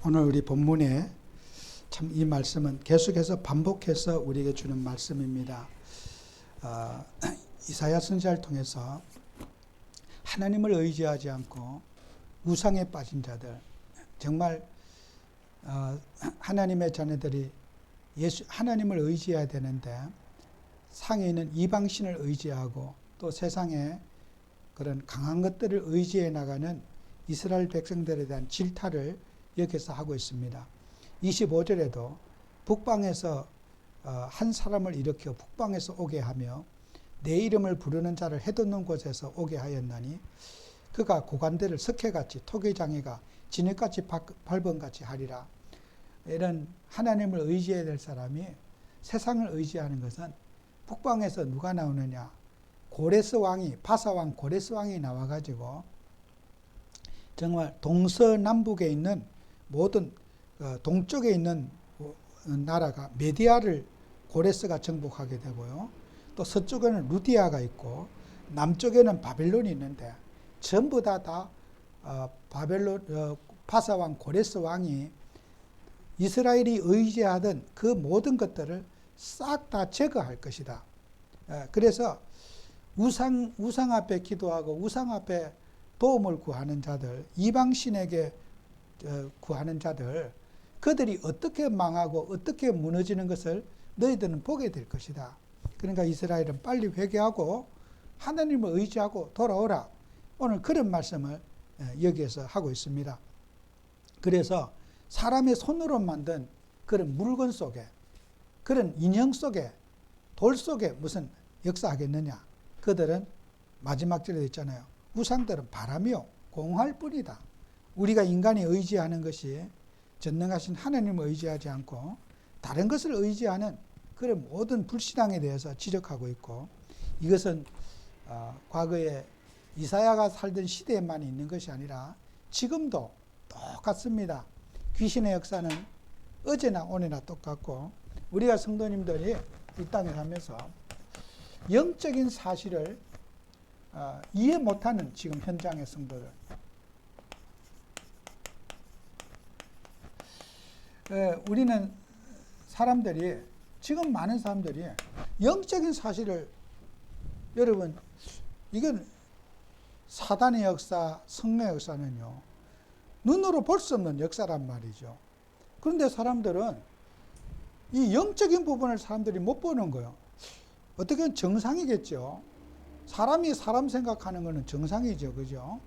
오늘 우리 본문에 참 이 말씀은 계속해서 반복해서 우리에게 주는 말씀입니다. 이사야 선지자를 통해서 하나님을 의지하지 않고 우상에 빠진 자들, 정말 하나님의 자녀들이 하나님을 의지해야 되는데 상에 있는 이방신을 의지하고 또 세상에 그런 강한 것들을 의지해 나가는 이스라엘 백성들에 대한 질타를 여기서 하고 있습니다. 25절에도 북방에서 한 사람을 일으켜 북방에서 오게 하며 내 이름을 부르는 자를 해돋는 곳에서 오게 하였나니 그가 고관대를 석회같이 토기장이가 진흙같이 밟은같이 하리라. 이런 하나님을 의지해야 될 사람이 세상을 의지하는 것은 북방에서 누가 나오느냐, 고레스 왕이, 바사왕 고레스 왕이 나와가지고 정말 동서남북에 있는 모든 동쪽에 있는 나라가 메디아를 고레스가 정복하게 되고요. 또 서쪽에는 루디아가 있고 남쪽에는 바벨론이 있는데 전부 다 바사왕 고레스 왕이 이스라엘이 의지하던 그 모든 것들을 싹 다 제거할 것이다. 그래서 우상 앞에 기도하고 우상 앞에 도움을 구하는 자들, 이방신에게 구하는 자들, 그들이 어떻게 망하고 어떻게 무너지는 것을 너희들은 보게 될 것이다. 그러니까 이스라엘은 빨리 회개하고 하나님을 의지하고 돌아오라. 오늘 그런 말씀을 여기에서 하고 있습니다. 그래서 사람의 손으로 만든 그런 물건 속에, 그런 인형 속에, 돌 속에 무슨 역사하겠느냐. 그들은 마지막 절에 있잖아요. 우상들은 바람이요 공할 뿐이다. 우리가 인간이 의지하는 것이 전능하신 하나님을 의지하지 않고 다른 것을 의지하는 그런 모든 불신앙에 대해서 지적하고 있고, 이것은 과거에 이사야가 살던 시대에만 있는 것이 아니라 지금도 똑같습니다. 귀신의 역사는 어제나 오늘나 똑같고, 우리가 성도님들이 이 땅에 살면서 영적인 사실을 이해 못하는 지금 현장의 성도들, 우리는 사람들이, 지금 많은 사람들이 영적인 사실을, 여러분 이건 사단의 역사, 성령의 역사는요 눈으로 볼 수 없는 역사란 말이죠. 그런데 사람들은 이 영적인 부분을 사람들이 못 보는 거예요. 어떻게 보면 정상이겠죠. 사람이 사람 생각하는 거는 정상이죠. 그죠?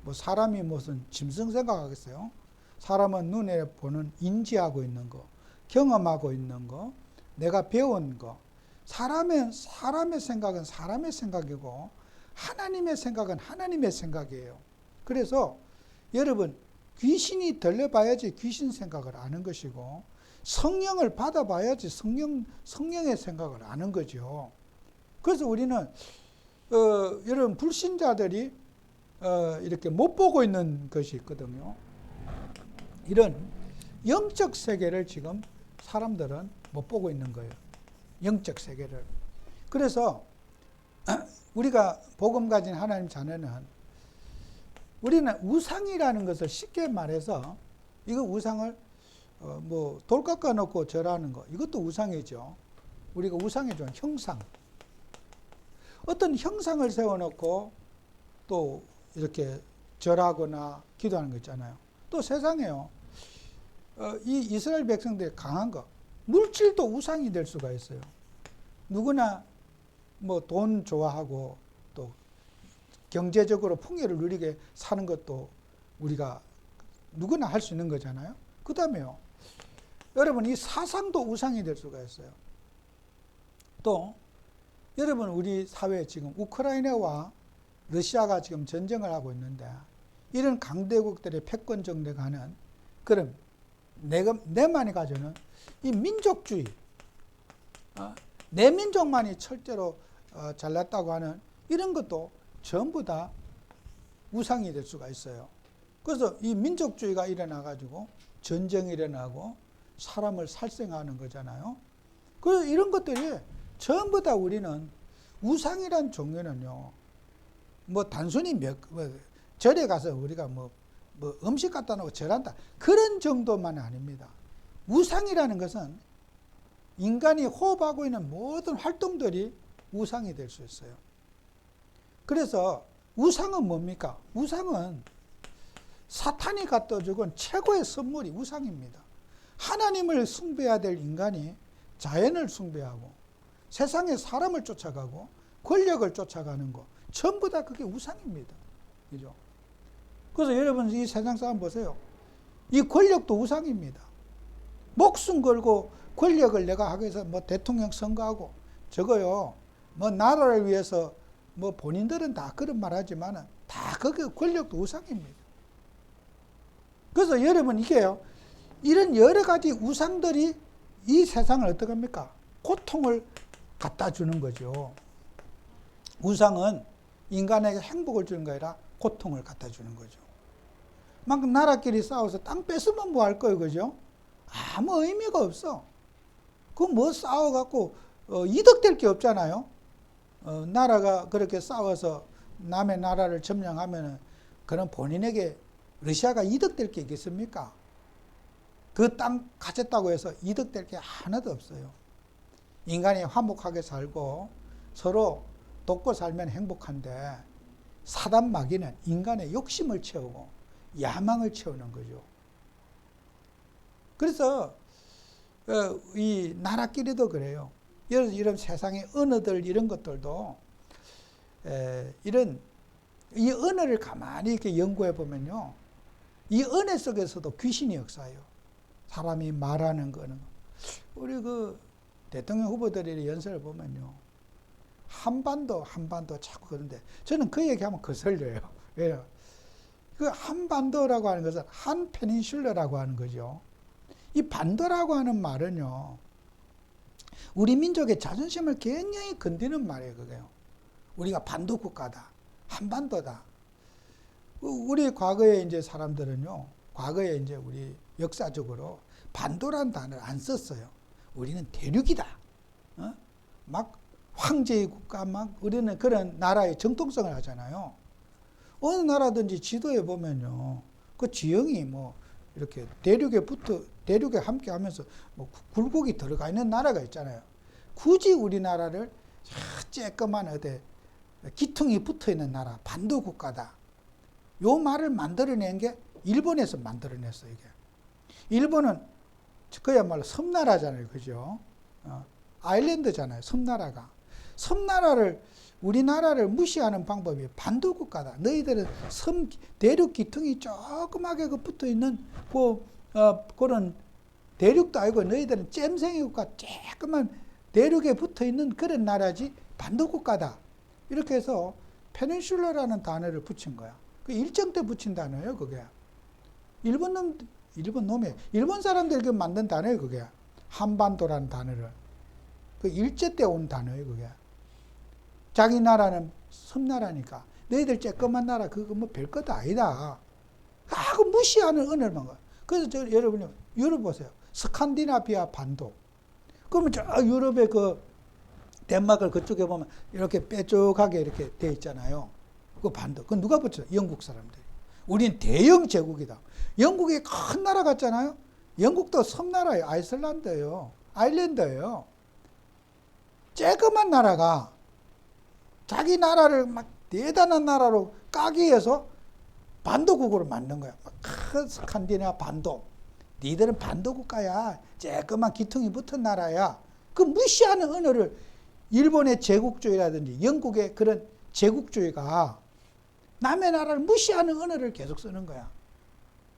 뭐 사람이 무슨 짐승 생각하겠어요? 사람은 눈에 보는 인지하고 있는 거, 경험하고 있는 거, 내가 배운 거. 사람의 생각은 사람의 생각이고 하나님의 생각은 하나님의 생각이에요. 그래서 여러분, 귀신이 들려봐야지 귀신 생각을 아는 것이고, 성령을 받아봐야지 성령의 생각을 아는 거죠. 그래서 우리는 여러분, 불신자들이 이렇게 못 보고 있는 것이 있거든요. 이런 영적 세계를 지금 사람들은 못 보고 있는 거예요. 영적 세계를. 그래서 우리가 복음 가진 하나님 자녀는, 우리는 우상이라는 것을 쉽게 말해서, 이거 우상을 뭐 돌 깎아 놓고 절하는 거, 이것도 우상이죠. 우리가 우상에 좋아하는 형상, 어떤 형상을 세워놓고 또 이렇게 절하거나 기도하는 거 있잖아요. 또 세상에요, 이 이스라엘 백성들이 강한 거, 물질도 우상이 될 수가 있어요. 누구나 뭐 돈 좋아하고 또 경제적으로 풍요를 누리게 사는 것도 우리가 누구나 할 수 있는 거잖아요. 그 다음에요, 여러분, 이 사상도 우상이 될 수가 있어요. 또 여러분, 우리 사회에 지금 우크라이나와 러시아가 지금 전쟁을 하고 있는데, 이런 강대국들의 패권 정력하는 그런 내만이 가지는 이 민족주의, 내 민족만이 철저로 잘났다고 하는 이런 것도 전부 다 우상이 될 수가 있어요. 그래서 이 민족주의가 일어나가지고 전쟁이 일어나고 사람을 살생하는 거잖아요. 그래서 이런 것들이 전부 다, 우리는 우상이란 종류는요, 뭐 단순히 절에 가서 우리가 뭐 뭐 음식 갖다 놓고 절한다. 그런 정도만 아닙니다. 우상이라는 것은 인간이 호흡하고 있는 모든 활동들이 우상이 될 수 있어요. 그래서 우상은 뭡니까? 우상은 사탄이 갖다 주건 최고의 선물이 우상입니다. 하나님을 숭배해야 될 인간이 자연을 숭배하고 세상의 사람을 쫓아가고 권력을 쫓아가는 거 전부 다 그게 우상입니다. 그죠? 그래서 여러분 이 세상 사람 보세요. 이 권력도 우상입니다. 목숨 걸고 권력을 내가 하기 위해서 뭐 대통령 선거하고 저거요. 뭐 나라를 위해서 뭐 본인들은 다 그런 말 하지만은 다 그게 권력도 우상입니다. 그래서 여러분 이게요. 이런 여러 가지 우상들이 이 세상을 어떻게 합니까? 고통을 갖다 주는 거죠. 우상은 인간에게 행복을 주는 게 아니라 고통을 갖다 주는 거죠. 막 나라끼리 싸워서 땅 뺏으면 뭐 할 거예요, 그죠? 아무 의미가 없어. 그 뭐 싸워갖고 이득될 게 없잖아요. 나라가 그렇게 싸워서 남의 나라를 점령하면은 그런 본인에게 러시아가 이득될 게 있겠습니까? 그 땅 가졌다고 해서 이득될 게 하나도 없어요. 인간이 화목하게 살고 서로 돕고 살면 행복한데 사단 마귀는 인간의 욕심을 채우고 야망을 채우는 거죠. 그래서 이 나라끼리도 그래요. 이런 세상의 언어들 이런 것들도 이런 이 언어를 가만히 이렇게 연구해 보면요, 이 언어 속에서도 귀신이 역사해요. 사람이 말하는 거는 우리 그 대통령 후보들의 연설을 보면요, 한반도 자꾸 그런데 저는 그 얘기하면 거슬려요. 왜요? 그 한반도라고 하는 것은 한 페닌슐라라고 하는 거죠. 이 반도라고 하는 말은요, 우리 민족의 자존심을 굉장히 건드리는 말이에요, 그게요. 우리가 반도 국가다, 한반도다. 우리 과거에 이제 사람들은요, 과거에 이제 우리 역사적으로 반도란 단어를 안 썼어요. 우리는 대륙이다. 막 황제의 국가, 막 우리는 그런 나라의 정통성을 하잖아요. 어느 나라든지 지도에 보면요, 그 지형이 뭐 이렇게 대륙에 함께 하면서 뭐 굴곡이 들어가 있는 나라가 있잖아요. 굳이 우리나라를 쬐끄만 어디 기퉁이 붙어 있는 나라, 반도 국가다. 요 말을 만들어낸 게 일본에서 만들어냈어요, 이게. 일본은 그야말로 섬나라잖아요, 그죠? 아일랜드잖아요, 섬나라가. 섬나라를, 우리나라를 무시하는 방법이 반도 국가다. 너희들은 대륙 기퉁이 조그맣게 붙어 있는 그런 대륙도 아니고 너희들은 잼생이 국가, 조그만 대륙에 붙어 있는 그런 나라지 반도 국가다. 이렇게 해서 페닌슐라라는 단어를 붙인 거야. 그 일정 때 붙인 단어예요, 그게. 일본 사람들이 만든 단어예요, 그게. 한반도라는 단어를. 그 일제 때 온 단어예요, 그게. 자기 나라는 섬나라니까. 너희들 쬐끄만 나라, 그거 뭐 별것도 아니다. 하고 무시하는 언어만 가. 그래서 여러분이 유럽 보세요. 스칸디나비아 반도. 그러면 저 유럽의 그 덴마크 그쪽에 보면 이렇게 뾰족하게 이렇게 돼 있잖아요. 그 반도. 그건 누가 붙였어요? 영국 사람들이. 우린 대영 제국이다. 영국이 큰 나라 같잖아요. 영국도 섬나라예요. 아이슬란드예요. 아일랜드예요. 쬐끄만 나라가 자기 나라를 막 대단한 나라로 까기 위해서 반도국으로 만든 거야. 큰 스칸디나비아 반도. 니들은 반도 국가야. 쬐끄만 기퉁이 붙은 나라야. 그 무시하는 언어를 일본의 제국주의라든지 영국의 그런 제국주의가 남의 나라를 무시하는 언어를 계속 쓰는 거야.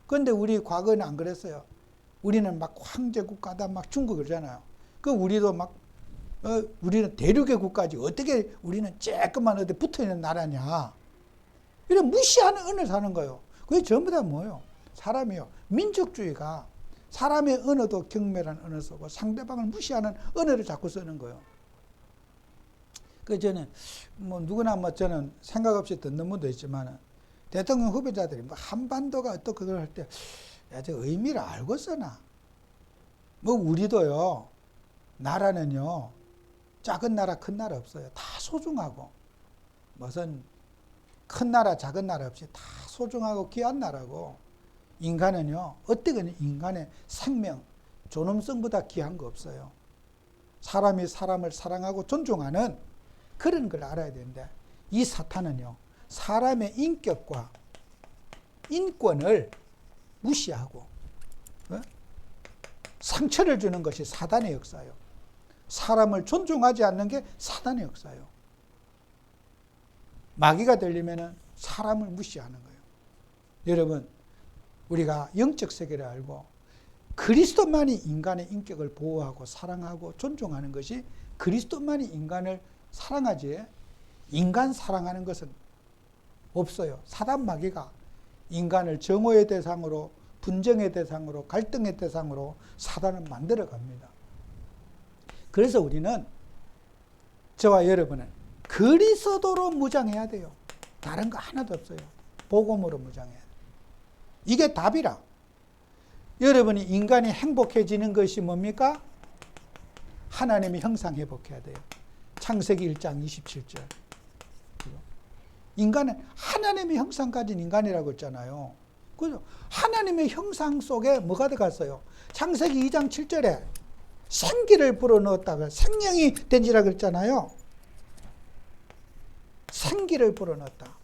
그런데 우리 과거에는 안 그랬어요. 우리는 막 황제국가다, 막 중국 그러잖아요. 그 우리도 막 우리는 대륙의 국가지 어떻게 우리는 쬐끄만 어디 붙어있는 나라냐. 이런 무시하는 언어를 사는 거예요. 그게 전부 다 뭐예요? 사람이요. 민족주의가 사람의 언어도 경멸한 언어 쓰고 상대방을 무시하는 언어를 자꾸 쓰는 거예요. 그 저는 뭐 누구나 뭐 저는 생각 없이 듣는 분도 있지만 대통령 후보자들이 뭐 한반도가 어떻게 그걸 할 때 야, 저 의미를 알고 써나. 뭐 우리도요. 나라는요. 작은 나라 큰 나라 없어요. 다 소중하고 무슨 큰 나라 작은 나라 없이 다 소중하고 귀한 나라고 인간은요, 어떻게는 인간의 생명, 존엄성보다 귀한 거 없어요. 사람이 사람을 사랑하고 존중하는 그런 걸 알아야 되는데, 이 사탄은요, 사람의 인격과 인권을 무시하고 상처를 주는 것이 사단의 역사예요. 사람을 존중하지 않는 게 사단의 역사예요. 마귀가 들리면은 사람을 무시하는 거예요. 여러분, 우리가 영적 세계를 알고 그리스도만이 인간의 인격을 보호하고 사랑하고 존중하는 것이, 그리스도만이 인간을 사랑하지, 인간 사랑하는 것은 없어요. 사단 마귀가 인간을 정오의 대상으로, 분쟁의 대상으로, 갈등의 대상으로 사단은 만들어 갑니다. 그래서 우리는, 저와 여러분은 그리스도로 무장해야 돼요. 다른 거 하나도 없어요. 복음으로 무장해야 돼요. 이게 답이라. 여러분이 인간이 행복해지는 것이 뭡니까? 하나님의 형상 회복해야 돼요. 창세기 1장 27절. 인간은 하나님의 형상 가진 인간이라고 했잖아요. 그죠? 하나님의 형상 속에 뭐가 들어갔어요? 창세기 2장 7절에 생기를 불어넣었다가 생명이 된지라 그랬잖아요. 생기를 불어넣었다.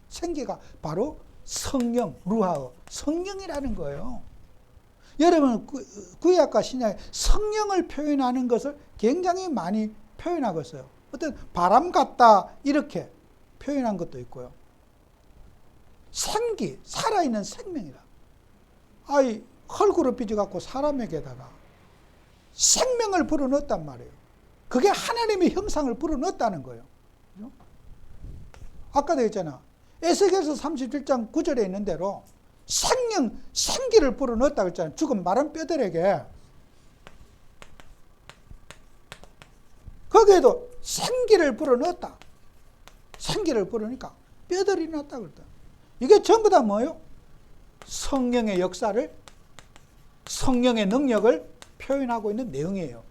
생기가 바로 성령, 루하어, 성령이라는 거예요. 여러분, 구약과 신약에 성령을 표현하는 것을 굉장히 많이 표현하고 있어요. 어떤 바람 같다 이렇게 표현한 것도 있고요. 생기, 살아있는 생명이다. 아이, 헐구로 빚어갖고 사람에게다가 생명을 불어넣었단 말이에요. 그게 하나님의 형상을 불어넣었다는 거예요. 그죠? 아까도 했잖아. 에스겔서 37장 9절에 있는 대로 생명, 생기를 불어넣었다고 했잖아요. 죽은 마른 뼈들에게. 거기에도 생기를 불어넣었다. 생기를 불어넣으니까 뼈들이 났다 그랬다. 이게 전부 다 뭐예요? 성령의 역사를, 성령의 능력을 표현하고 있는 내용이에요.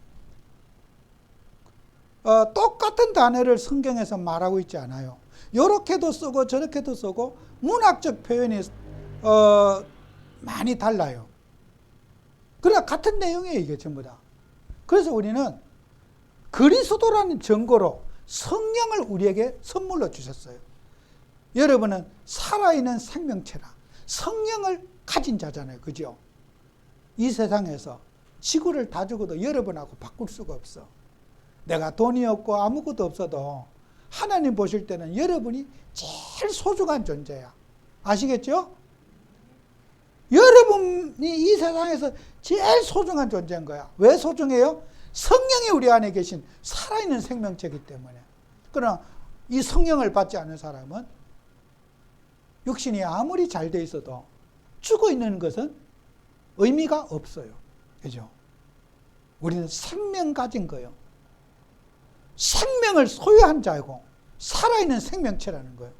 똑같은 단어를 성경에서 말하고 있지 않아요. 이렇게도 쓰고 저렇게도 쓰고 문학적 표현이 많이 달라요. 그러나 같은 내용이에요, 이게 전부 다. 그래서 우리는 그리스도라는 증거로 성령을 우리에게 선물로 주셨어요. 여러분은 살아있는 생명체라 성령을 가진 자잖아요. 그죠? 이 세상에서 지구를 다 죽어도 여러분하고 바꿀 수가 없어. 내가 돈이 없고 아무것도 없어도 하나님 보실 때는 여러분이 제일 소중한 존재야. 아시겠죠? 여러분이 이 세상에서 제일 소중한 존재인 거야. 왜 소중해요? 성령이 우리 안에 계신 살아있는 생명체이기 때문에. 그러나 이 성령을 받지 않은 사람은 육신이 아무리 잘 돼 있어도 죽어 있는 것은 의미가 없어요. 그죠? 우리는 생명 가진 거예요. 생명을 소유한 자이고 살아있는 생명체라는 거예요.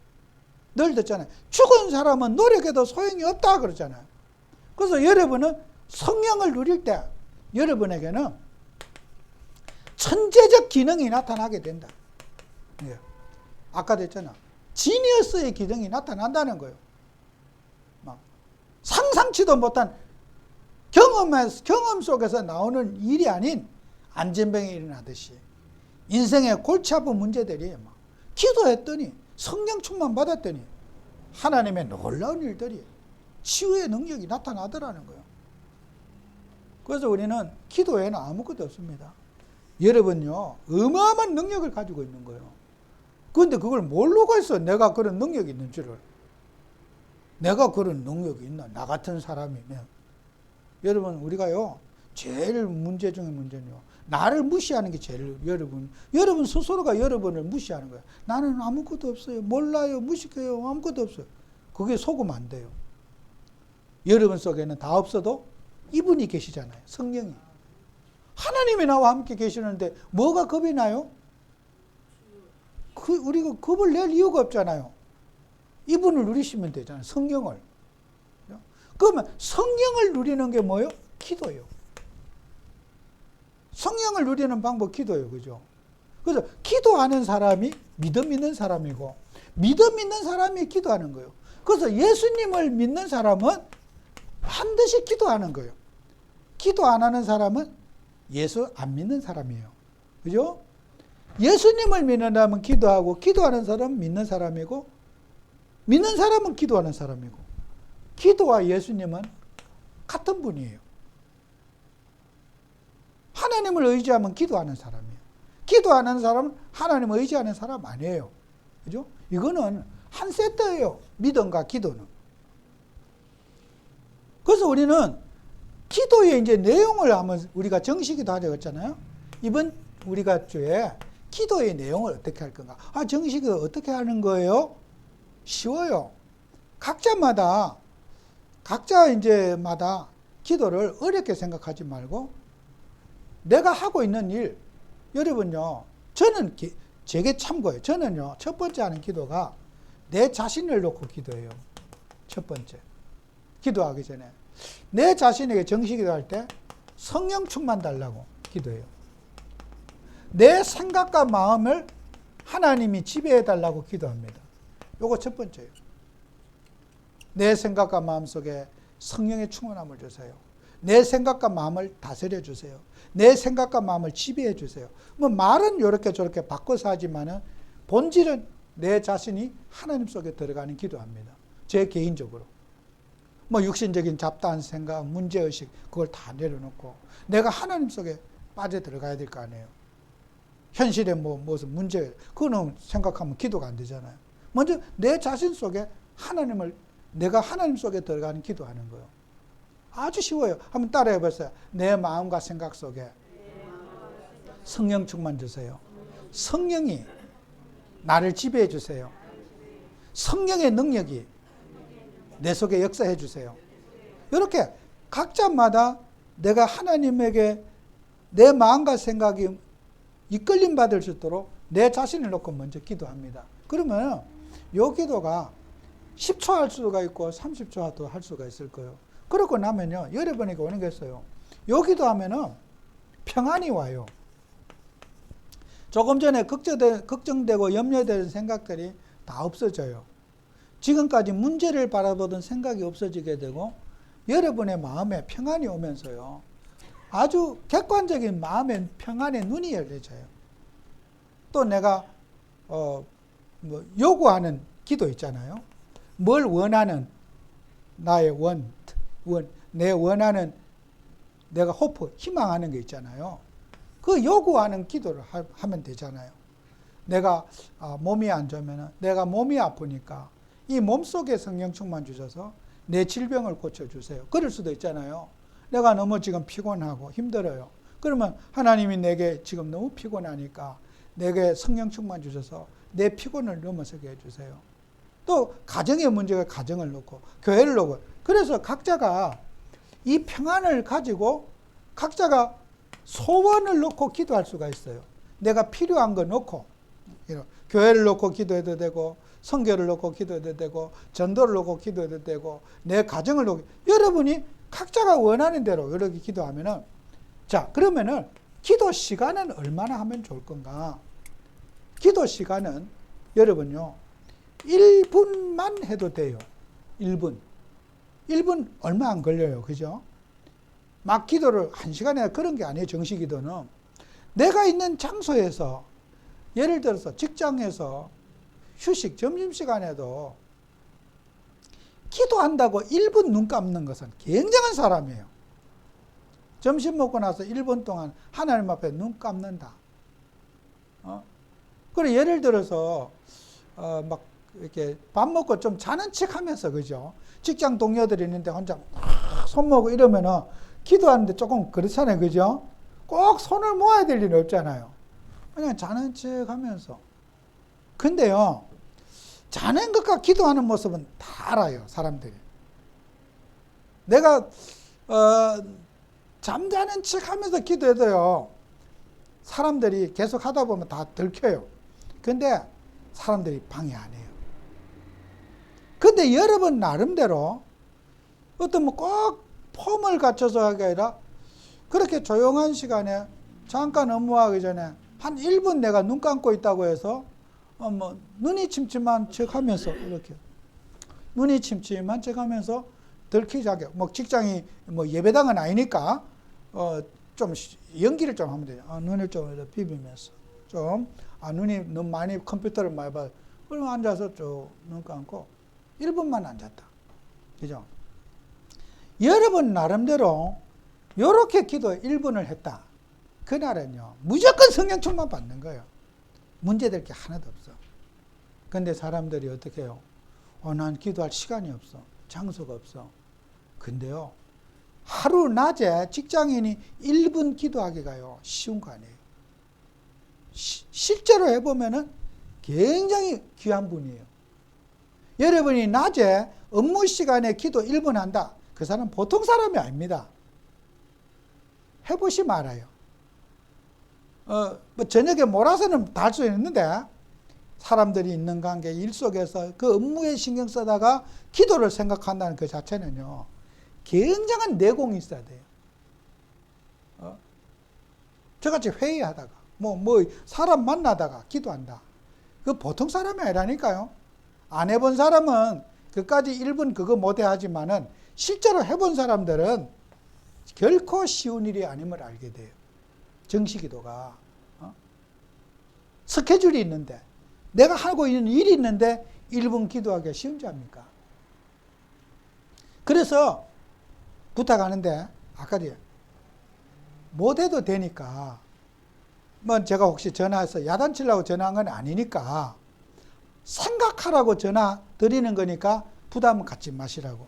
늘 듣잖아요. 죽은 사람은 노력해도 소용이 없다 그러잖아요. 그래서 여러분은 성령을 누릴 때 여러분에게는 천재적 기능이 나타나게 된다. 예. 아까도 했잖아. 지니어스의 기능이 나타난다는 거예요. 막 상상치도 못한 경험 속에서 나오는 일이 아닌 안전병이 일어나듯이 인생의 골치 아픈 문제들이 막 기도했더니 성령 충만 받았더니 하나님의 놀라운 일들이 치유의 능력이 나타나더라는 거예요. 그래서 우리는 기도에는 아무것도 없습니다. 여러분요, 어마어마한 능력을 가지고 있는 거예요. 그런데 그걸 모르고 있어. 내가 그런 능력이 있는 줄을. 내가 그런 능력이 있나? 나 같은 사람이면. 여러분, 우리가요, 제일 문제 중에 문제는요, 나를 무시하는 게 제일 여러분 스스로가 여러분을 무시하는 거예요. 나는 아무것도 없어요. 몰라요. 무식해요. 아무것도 없어요. 그게 속으면 안 돼요. 여러분 속에는 다 없어도 이분이 계시잖아요. 성령이. 하나님이 나와 함께 계시는데 뭐가 겁이 나요? 우리가 겁을 낼 이유가 없잖아요. 이분을 누리시면 되잖아요. 성령을. 그러면 성령을 누리는 게 뭐예요? 기도예요. 성령을 누리는 방법 기도예요. 그죠? 그래서 기도하는 사람이 믿음 있는 사람이고 믿음 있는 사람이 기도하는 거예요. 그래서 예수님을 믿는 사람은 반드시 기도하는 거예요. 기도 안 하는 사람은 예수 안 믿는 사람이에요. 그죠? 예수님을 믿는다면 기도하고, 기도하는 사람은 믿는 사람이고, 믿는 사람은 기도하는 사람이고, 기도와 예수님은 같은 분이에요. 하나님을 의지하면 기도하는 사람이에요. 기도하는 사람은 하나님을 의지하는 사람 아니에요. 그죠? 이거는 한 세트예요. 믿음과 기도는. 그래서 우리는 기도의 이제 내용을 한번 우리가 정식기도 하자고 했잖아요. 이번 우리가 주에 기도의 내용을 어떻게 할 건가? 정식기도 어떻게 하는 거예요? 쉬워요. 각자 이제마다 기도를 어렵게 생각하지 말고, 내가 하고 있는 일, 여러분요, 저는 제게 참고해요. 저는요, 첫 번째 하는 기도가 내 자신을 놓고 기도해요. 첫 번째. 기도하기 전에. 내 자신에게 정식기도 할 때 성령 충만 달라고 기도해요. 내 생각과 마음을 하나님이 지배해 달라고 기도합니다. 요거 첫 번째예요. 내 생각과 마음 속에 성령의 충만함을 주세요. 내 생각과 마음을 다스려 주세요. 내 생각과 마음을 지배해 주세요. 뭐 말은 이렇게 저렇게 바꿔서 하지만은 본질은 내 자신이 하나님 속에 들어가는 기도합니다. 제 개인적으로. 뭐 육신적인 잡다한 생각, 문제의식, 그걸 다 내려놓고 내가 하나님 속에 빠져 들어가야 될 거 아니에요. 현실에 무슨 문제, 그거는 생각하면 기도가 안 되잖아요. 먼저 내 자신 속에 내가 하나님 속에 들어가는 기도하는 거예요. 아주 쉬워요. 한번 따라해 보세요. 내 마음과 생각 속에 성령 충만 주세요. 성령이 나를 지배해 주세요. 성령의 능력이 내 속에 역사해 주세요. 이렇게 각자마다 내가 하나님에게 내 마음과 생각이 이끌림 받을 수 있도록 내 자신을 놓고 먼저 기도합니다. 그러면 이 기도가 10초 할 수가 있고 30초 할 수가 있을 거예요. 그러고 나면요, 여러분에게 오는 게 있어요. 이 기도하면은 평안이 와요. 조금 전에 걱정되고 염려되는 생각들이 다 없어져요. 지금까지 문제를 바라보던 생각이 없어지게 되고, 여러분의 마음에 평안이 오면서요, 아주 객관적인 마음의 평안의 눈이 열려져요. 또 내가 요구하는 기도 있잖아요. 뭘 원하는 나의 내 원하는 내가 호프, 희망하는 게 있잖아요. 그 요구하는 기도를 하면 되잖아요. 내가 몸이 안 좋으면, 내가 몸이 아프니까 이 몸속에 성령 충만 주셔서 내 질병을 고쳐주세요. 그럴 수도 있잖아요. 내가 너무 지금 피곤하고 힘들어요. 그러면 하나님이 내게 지금 너무 피곤하니까 내게 성령 충만 주셔서 내 피곤을 넘어서게 해주세요. 또 가정의 문제가 가정을 놓고, 교회를 놓고, 그래서 각자가 이 평안을 가지고 각자가 소원을 놓고 기도할 수가 있어요. 내가 필요한 거 놓고, 교회를 놓고 기도해도 되고, 선교를 놓고 기도해도 되고, 전도를 놓고 기도해도 되고, 내 가정을 놓고, 여러분이 각자가 원하는 대로 이렇게 기도하면은, 자, 그러면은 기도 시간은 얼마나 하면 좋을 건가? 기도 시간은 여러분요, 1분만 해도 돼요. 1분. 1분 얼마 안 걸려요. 그죠? 막 기도를 1시간에 그런 게 아니에요. 정식 기도는. 내가 있는 장소에서, 예를 들어서 직장에서 휴식, 점심시간에도 기도한다고 1분 눈 감는 것은 굉장한 사람이에요. 점심 먹고 나서 1분 동안 하나님 앞에 눈 감는다. 그래, 예를 들어서, 막, 이렇게 밥 먹고 좀 자는 척 하면서, 그죠? 직장 동료들이 있는데 혼자 손 모으고 이러면은 기도하는데 조금 그렇잖아요. 그죠? 꼭 손을 모아야 될 일은 없잖아요. 그냥 자는 척 하면서. 근데요, 자는 것과 기도하는 모습은 다 알아요, 사람들이. 내가, 잠자는 척 하면서 기도해도요, 사람들이 계속 하다 보면 다 들켜요. 근데 사람들이 방해 안 해요. 근데 여러분 나름대로 어떤 뭐 꼭 폼을 갖춰서 하기 아니라 그렇게 조용한 시간에 잠깐 업무하기 전에 한 1분 내가 눈 감고 있다고 해서 눈이 침침한 척 하면서 이렇게 눈이 침침한 척 하면서 덜키자게, 뭐 직장이 뭐 예배당은 아니니까, 좀 연기를 좀 하면 돼요. 눈을 좀 비비면서. 눈이 너무 많이 컴퓨터를 많이 봐. 그러면 앉아서 쭉 눈 감고 1분만 앉았다. 그죠? 여러분 나름대로 요렇게 기도 1분을 했다. 그날은요, 무조건 성령 충만 받는 거예요. 문제될 게 하나도 없어. 근데 사람들이 어떻게 해요? 난 기도할 시간이 없어. 장소가 없어. 근데요, 하루 낮에 직장인이 1분 기도하기가요, 쉬운 거 아니에요. 실제로 해보면은 굉장히 귀한 분이에요. 여러분이 낮에 업무 시간에 기도 1분 한다. 그 사람 보통 사람이 아닙니다. 해보시면 알아요. 뭐 저녁에 몰아서는 다 할 수 있는데, 사람들이 있는 관계, 일 속에서 그 업무에 신경 쓰다가 기도를 생각한다는 그 자체는요, 굉장한 내공이 있어야 돼요. 저같이 회의하다가, 사람 만나다가 기도한다. 그 보통 사람이 아니라니까요. 안 해본 사람은 그까지 1분 그거 못해 하지만은 실제로 해본 사람들은 결코 쉬운 일이 아님을 알게 돼요. 정시기도가. 스케줄이 있는데, 내가 하고 있는 일이 있는데 1분 기도하기가 쉬운 줄 압니까? 그래서 부탁하는데, 아까 못해도 되니까, 뭐 제가 혹시 전화해서 야단치려고 전화한 건 아니니까, 생각하라고 전화 드리는 거니까 부담은 갖지 마시라고.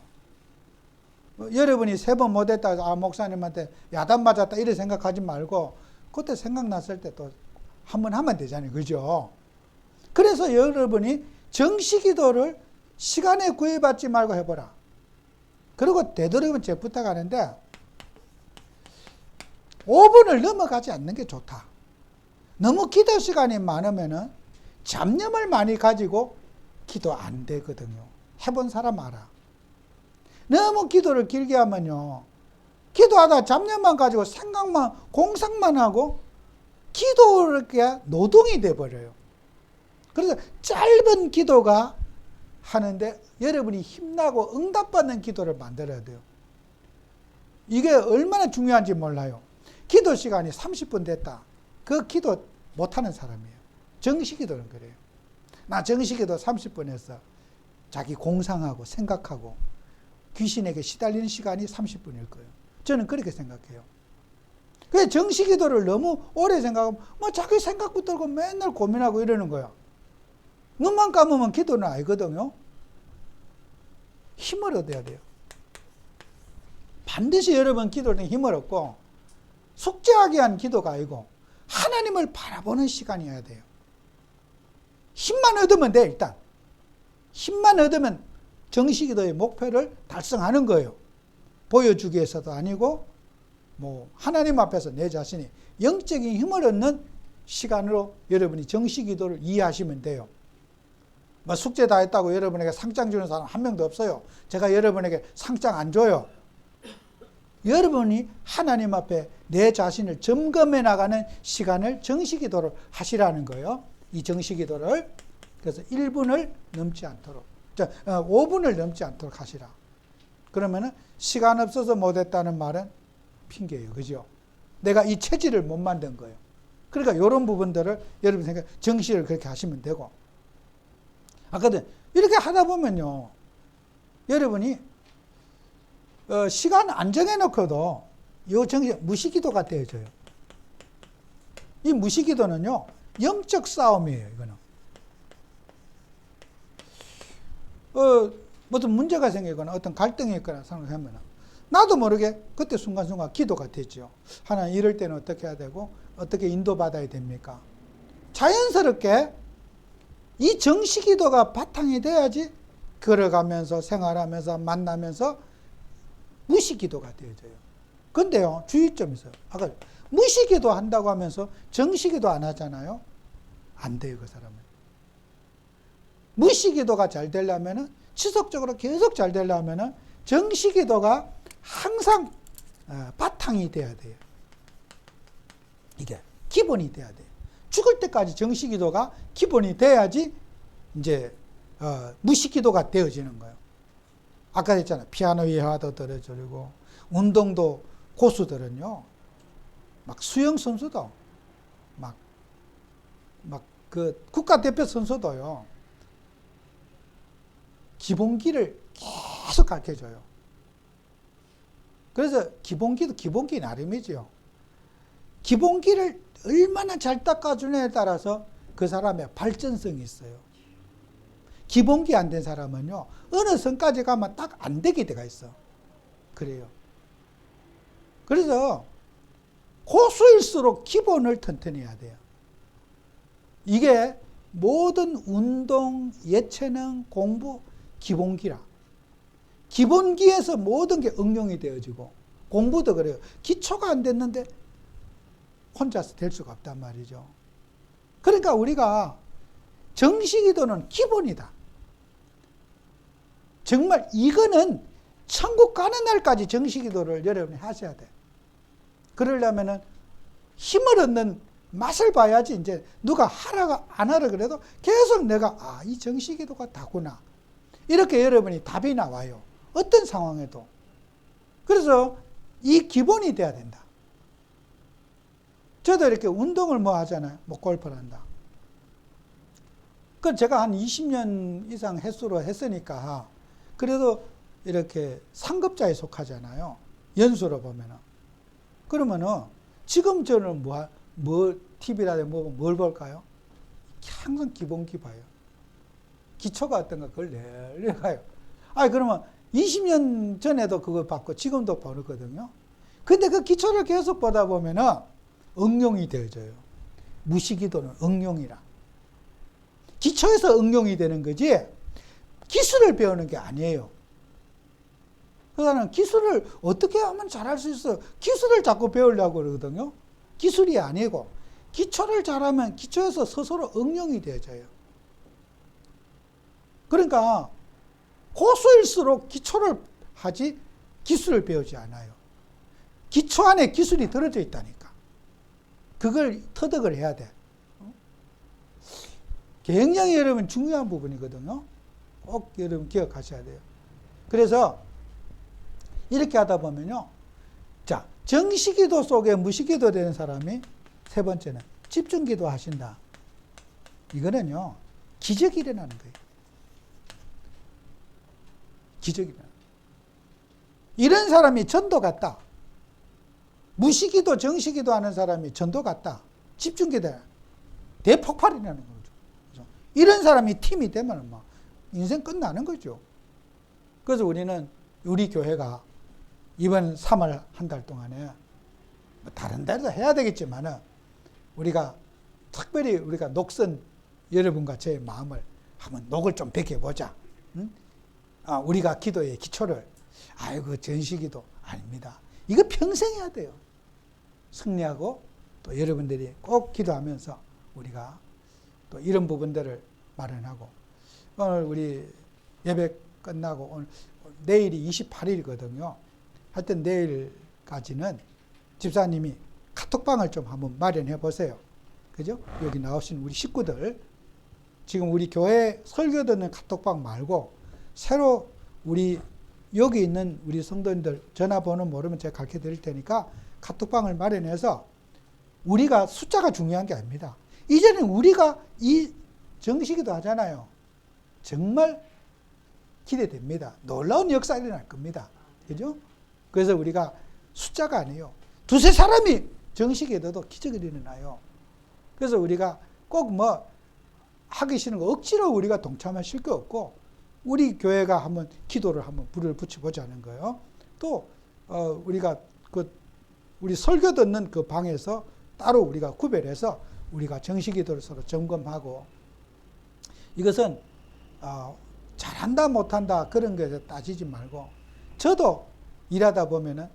여러분이 3번 못했다, 목사님한테 야단 맞았다, 이래 생각하지 말고, 그때 생각났을 때 또 한 번 하면 되잖아요. 그죠? 그래서 여러분이 정시기도를 시간에 구애받지 말고 해보라. 그리고 되도록이면 제가 부탁하는데, 5분을 넘어가지 않는 게 좋다. 너무 기도 시간이 많으면은 잡념을 많이 가지고 기도 안 되거든요. 해본 사람 알아. 너무 기도를 길게 하면요, 기도하다 잡념만 가지고 생각만, 공상만 하고 기도가 노동이 돼버려요. 그래서 짧은 기도가 하는데 여러분이 힘나고 응답받는 기도를 만들어야 돼요. 이게 얼마나 중요한지 몰라요. 기도 시간이 30분 됐다. 그 기도 못하는 사람이에요. 정시기도는 그래요. 나 정시기도 30분 했어. 자기 공상하고 생각하고 귀신에게 시달리는 시간이 30분일 거예요. 저는 그렇게 생각해요. 그래서 정시기도를 너무 오래 생각하면 자기 생각 붙들고 맨날 고민하고 이러는 거야. 눈만 감으면 기도는 아니거든요. 힘을 얻어야 돼요. 반드시 여러분 기도를 힘을 얻고, 숙제하기 위한 기도가 아니고 하나님을 바라보는 시간이어야 돼요. 힘만 얻으면 돼. 일단 힘만 얻으면 정시기도의 목표를 달성하는 거예요. 보여주기 위해서도 아니고, 하나님 앞에서 내 자신이 영적인 힘을 얻는 시간으로 여러분이 정시기도를 이해하시면 돼요. 숙제 다 했다고 여러분에게 상장 주는 사람 한 명도 없어요. 제가 여러분에게 상장 안 줘요. 여러분이 하나님 앞에 내 자신을 점검해 나가는 시간을 정시기도를 하시라는 거예요. 이 정시기도를. 그래서 1분을 넘지 않도록, 5분을 넘지 않도록 하시라. 그러면은 시간 없어서 못했다는 말은 핑계예요. 그죠? 내가 이 체질을 못 만든 거예요. 그러니까 이런 부분들을 여러분 생각, 정시를 그렇게 하시면 되고. 아까도 이렇게 하다 보면요, 여러분이 시간 안 정해놓고도 이 정시 무시기도가 되어져요. 이 무시기도는요, 영적 싸움이에요. 이거는 무슨 문제가 생기거나 어떤 갈등이 있거나 생각하면 나도 모르게 그때 순간순간 기도가 되죠. 하나님, 이럴 때는 어떻게 해야 되고 어떻게 인도받아야 됩니까? 자연스럽게 이 정시기도가 바탕이 돼야지 걸어가면서 생활하면서 만나면서 무시기도가 되어져요. 근데요, 주의점이 있어요. 아까 무시기도 한다고 하면서 정시기도 안 하잖아요. 안 돼요, 그 사람은. 무시기도가 잘 되려면은, 지속적으로 계속 잘 되려면은 정시기도가 항상 바탕이 돼야 돼요. 이게 기본이 돼야 돼요. 죽을 때까지 정시기도가 기본이 돼야지 이제 무시기도가 되어지는 거예요. 아까 했잖아요. 피아노 예화도 들어주고, 운동도 고수들은요, 막 수영 선수도, 막 그 국가대표 선수도요, 기본기를 계속 가르쳐줘요. 그래서 기본기도 기본기 나름이죠. 기본기를 얼마나 잘 닦아주냐에 따라서 그 사람의 발전성이 있어요. 기본기 안 된 사람은요, 어느 선까지 가면 딱 안 되게 돼가 있어. 그래요. 그래서 고수일수록 기본을 튼튼해야 돼요. 이게 모든 운동, 예체능, 공부, 기본기라. 기본기에서 모든 게 응용이 되어지고, 공부도 그래요. 기초가 안 됐는데 혼자서 될 수가 없단 말이죠. 그러니까 우리가 정시기도는 기본이다. 정말 이거는 천국 가는 날까지 정시기도를 여러분이 하셔야 돼. 그러려면은 힘을 얻는 맛을 봐야지. 이제 누가 하라가 안 하라 그래도 계속 내가 이 정시기도가 다구나. 이렇게 여러분이 답이 나와요. 어떤 상황에도. 그래서 이 기본이 돼야 된다. 저도 이렇게 운동을 뭐 하잖아요. 뭐 골프를 한다. 그 제가 한 20년 이상 횟수로 했으니까 그래도 이렇게 상급자에 속하잖아요. 연수로 보면은. 그러면은 지금 저는 TV라든지 뭘 볼까요? 항상 기본기 봐요. 기초가 어떤가 그걸 내려가요. 그러면 20년 전에도 그거 봤고 지금도 보거든요. 근데 그 기초를 계속 보다 보면은 응용이 되어져요. 무시기도는 응용이라. 기초에서 응용이 되는 거지 기술을 배우는 게 아니에요. 그러니까 기술을 어떻게 하면 잘할 수 있어? 기술을 자꾸 배우려고 그러거든요. 기술이 아니고 기초를 잘하면 기초에서 스스로 응용이 되어져요. 그러니까 고수일수록 기초를 하지 기술을 배우지 않아요. 기초 안에 기술이 들어져 있다니까. 그걸 터득을 해야 돼. 굉장히 여러분 중요한 부분이거든요. 꼭 여러분 기억하셔야 돼요. 그래서 이렇게 하다 보면요. 자, 정시기도 속에 무시기도 되는 사람이 세 번째는 집중기도 하신다. 이거는요. 기적이 일어나는 거예요. 기적이 일어나는 거예요. 이런 사람이 전도 같다. 무시기도 정시기도 하는 사람이 전도 같다. 집중기도 대폭발이 나는 거죠. 이런 사람이 팀이 되면 막 인생 끝나는 거죠. 그래서 우리 교회가 이번 3월 한 달 동안에 다른 데도 해야 되겠지만은 우리가 특별히 우리가 녹선 여러분과 제 마음을 한번 녹을 좀 베껴보자. 응? 우리가 기도의 기초를 전시기도 아닙니다. 이거 평생 해야 돼요. 승리하고 또 여러분들이 꼭 기도하면서 우리가 또 이런 부분들을 마련하고 오늘 우리 예배 끝나고 오늘 내일이 28일이거든요. 하여튼 내일까지는 집사님이 카톡방을 좀 한번 마련해 보세요. 그죠? 여기 나오신 우리 식구들 지금 우리 교회 설교 듣는 카톡방 말고 새로 우리 여기 있는 우리 성도님들 전화번호 모르면 제가 가르쳐 드릴 테니까 카톡방을 마련해서 우리가 숫자가 중요한 게 아닙니다. 이제는 우리가 이 정시기도 하잖아요. 정말 기대됩니다. 놀라운 역사 일어날 겁니다. 그죠? 그래서 우리가 숫자가 아니에요. 두세 사람이 정시기도도 기적이 일어나요. 그래서 우리가 꼭 하기 싫은 거 억지로 우리가 동참하실 거 없고 우리 교회가 한번 기도를 한번 불을 붙여보자는 거예요. 또 우리가 우리 설교 듣는 그 방에서 따로 우리가 구별해서 우리가 정시기도를 서로 점검하고 이것은 잘한다 못한다 그런 것에 따지지 말고 저도 일하다 보면은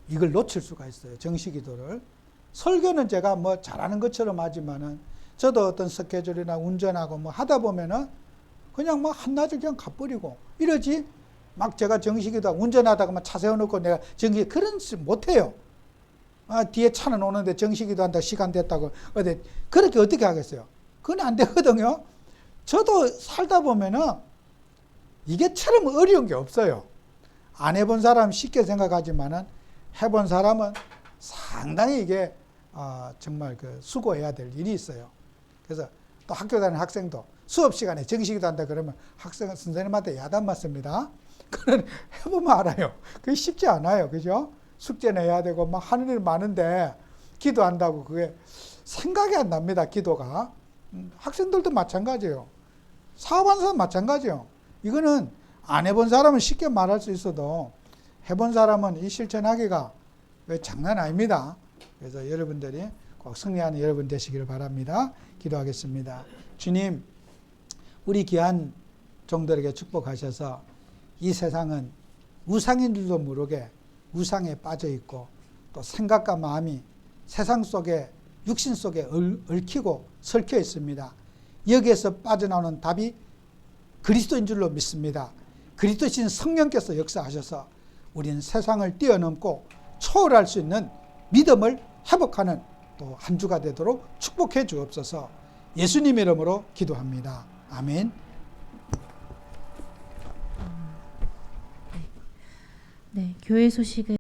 이걸 놓칠 수가 있어요. 정시기도를. 설교는 제가 잘하는 것처럼 하지만은 저도 어떤 스케줄이나 운전하고 하다 보면은 그냥 한낮을 그냥 가버리고 이러지 막 제가 정시기도 운전하다가 차 세워놓고 내가 그런 짓 못해요. 뒤에 차는 오는데 정시기도 한다 시간 됐다고 그렇게 어떻게 하겠어요? 그건 안 되거든요. 저도 살다 보면은 이게처럼 어려운 게 없어요. 안 해본 사람 쉽게 생각하지만은 해본 사람은 상당히 이게 정말 그 수고해야 될 일이 있어요. 그래서 또 학교 다니는 학생도 수업 시간에 정시기도 한다 그러면 학생은 선생님한테 야단 맞습니다. 그건 해보면 알아요. 그게 쉽지 않아요. 그죠? 숙제 내야 되고 막 하는 일 많은데 기도한다고 그게 생각이 안 납니다. 기도가. 학생들도 마찬가지예요. 사업하는 사람 마찬가지예요. 이거는 안 해본 사람은 쉽게 말할 수 있어도 해본 사람은 이 실천하기가 왜 장난 아닙니다. 그래서 여러분들이 꼭 승리하는 여러분 되시기를 바랍니다. 기도하겠습니다. 주님, 우리 귀한 종들에게 축복하셔서 이 세상은 우상인 줄도 모르게 우상에 빠져 있고 또 생각과 마음이 세상 속에 육신 속에 얽히고 설켜 있습니다. 여기에서 빠져나오는 답이 그리스도인 줄로 믿습니다. 그리스도신 성령께서 역사하셔서 우리는 세상을 뛰어넘고 초월할 수 있는 믿음을 회복하는 또 한 주가 되도록 축복해 주옵소서. 예수님 이름으로 기도합니다. 아멘. 네, 교회 소식을